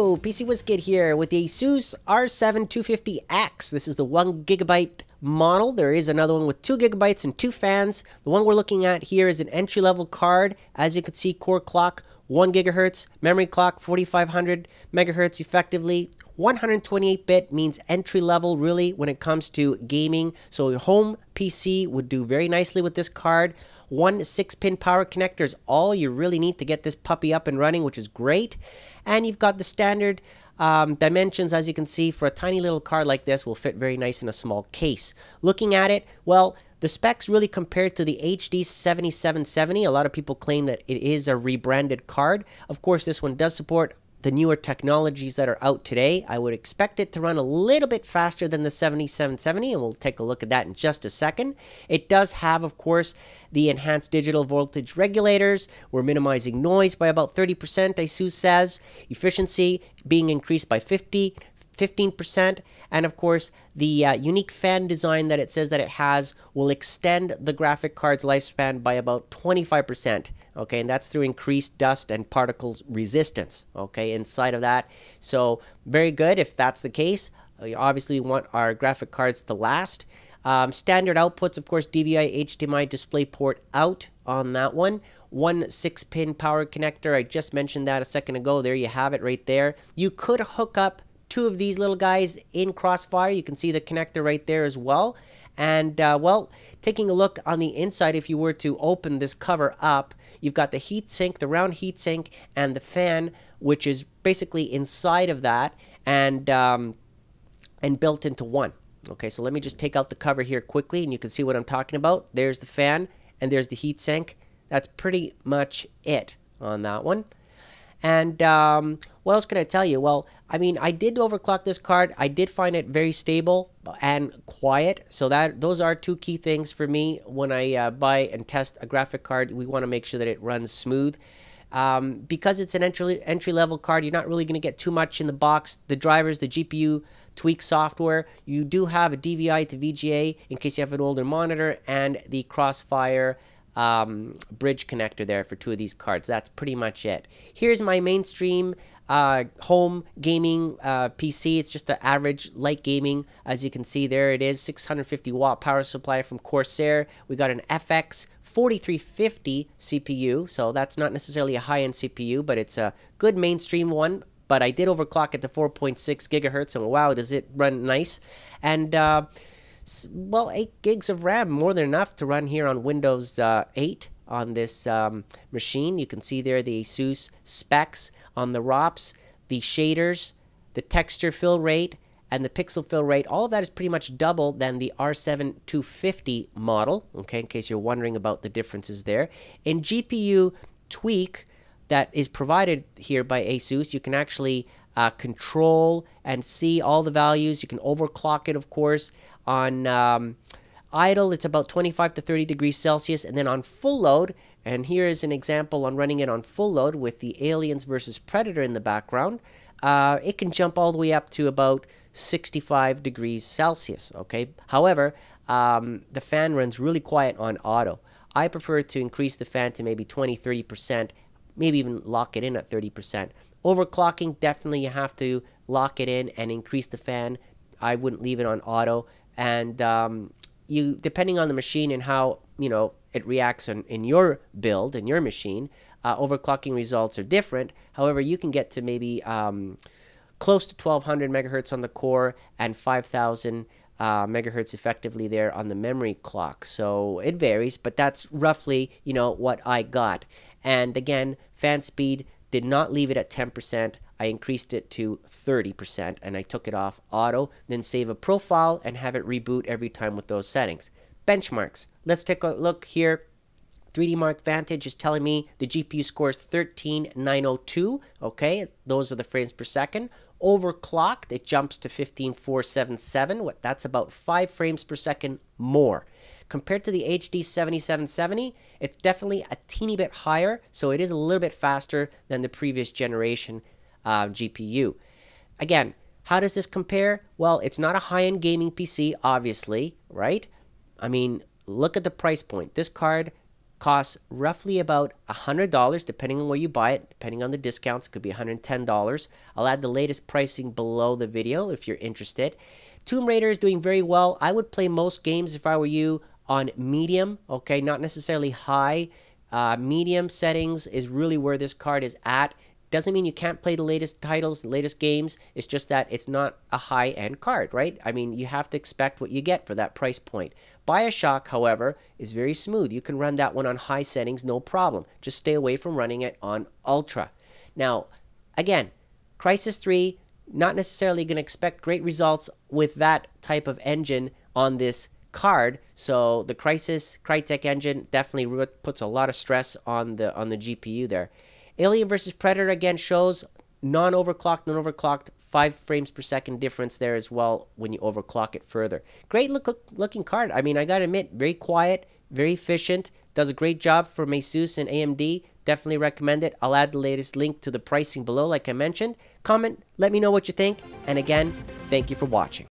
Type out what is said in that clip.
Hello, PC WizKid here with the Asus R7-250X. This is the 1GB model. There is another one with 2GB and 2 fans. The one we're looking at here is an entry-level card. As you can see, core clock 1 GHz, memory clock 4500 MHz effectively. 128-bit means entry-level really when it comes to gaming. So your home PC would do very nicely with this card. One 6-pin power connector is all you really need to get this puppy up and running, which is great. And you've got the standard dimensions, as you can see, for a tiny little card like this will fit very nice in a small case. Looking at it, well, the specs really compared to the HD 7770. A lot of people claim that it is a rebranded card. Of course, this one does support the newer technologies that are out today. I would expect it to run a little bit faster than the 7770, and we'll take a look at that in just a second. It does have, of course, the enhanced digital voltage regulators. We're minimizing noise by about 30%, Asus says. Efficiency being increased by 15%, and of course the unique fan design that it says that it has will extend the graphic card's lifespan by about 25%. Okay, and that's through increased dust and particles resistance, okay, inside of that. So very good if that's the case. Obviously we want our graphic cards to last. Standard outputs, of course, DVI HDMI DisplayPort out on that one. One 6-pin power connector. I just mentioned that a second ago. There you have it right there. You could hook up 2 of these little guys in Crossfire. You can see the connector right there as well. And well, taking a look on the inside, if you were to open this cover up, you've got the heat sink, the round heat sink, and the fan, which is basically inside of that and built into one. Okay, so let me just take out the cover here quickly, and you can see what I'm talking about. There's the fan, and there's the heat sink. That's pretty much it on that one. And what else can I tell you? Well, I mean, I did overclock this card. I did find it very stable and quiet. So those are 2 key things for me when I buy and test a graphic card. We want to make sure that it runs smooth. Because it's an entry-level card, you're not really going to get too much in the box. The drivers, the GPU tweak software. You do have a DVI to VGA in case you have an older monitor, and the Crossfire bridge connector there for 2 of these cards. That's pretty much it. Here's my mainstream home gaming PC. It's just an average light gaming. As you can see, there it is, 650 watt power supply from Corsair. We got an FX 4350 CPU, so that's not necessarily a high-end CPU, but it's a good mainstream one. But I did overclock it to 4.6 gigahertz, and wow, does it run nice. And well, 8 gigs of RAM, more than enough to run here on Windows 8 on this machine. You can see there the Asus specs on the ROPs, the shaders, the texture fill rate, and the pixel fill rate. All of that is pretty much double than the R7-250 model, okay, in case you're wondering about the differences there. In GPU tweak that is provided here by Asus, you can actually control and see all the values. You can overclock it, of course. On idle, it's about 25 to 30 degrees Celsius, and then on full load, and here is an example on running it on full load with the Aliens versus Predator in the background, it can jump all the way up to about 65 degrees Celsius, okay? However, the fan runs really quiet on auto. I prefer to increase the fan to maybe 20-30%, maybe even lock it in at 30%. Overclocking, definitely you have to lock it in and increase the fan. I wouldn't leave it on auto. And you, depending on the machine and how, you know, it reacts in your build, in your machine, overclocking results are different. However, you can get to maybe close to 1200 megahertz on the core and 5000 megahertz effectively there on the memory clock. So it varies, but that's roughly, you know, what I got. And again, fan speed, did not leave it at 10%. I increased it to 30%, and I took it off auto, then save a profile and have it reboot every time with those settings. Benchmarks. Let's take a look here. 3D Mark Vantage is telling me the GPU score is 13902. Okay, those are the frames per second. Overclocked, it jumps to 15477. That's about 5 frames per second more. Compared to the HD 7770, it's definitely a teeny bit higher, so it is a little bit faster than the previous generation GPU. Again, how does this compare? Well, it's not a high-end gaming PC, obviously, right? I mean, look at the price point. This card costs roughly about $100 depending on where you buy it. Depending on the discounts, it could be $110. I'll add the latest pricing below the video if you're interested. Tomb Raider is doing very well. I would play most games if I were you on medium, okay, not necessarily high. Medium settings is really where this card is at. Doesn't mean you can't play the latest titles, the latest games. It's just that it's not a high-end card, right? I mean, you have to expect what you get for that price point. BioShock, however, is very smooth. You can run that one on high settings, no problem. Just stay away from running it on ultra. Now, again, Crysis 3, not necessarily going to expect great results with that type of engine on this card. So the Crytek engine definitely puts a lot of stress on the GPU there. Alien vs Predator again shows non-overclocked, 5 frames per second difference there as well when you overclock it further. Great looking card. I mean, I gotta admit, very quiet, very efficient, does a great job for Asus and AMD. Definitely recommend it. I'll add the latest link to the pricing below like I mentioned. Comment, let me know what you think, and again, thank you for watching.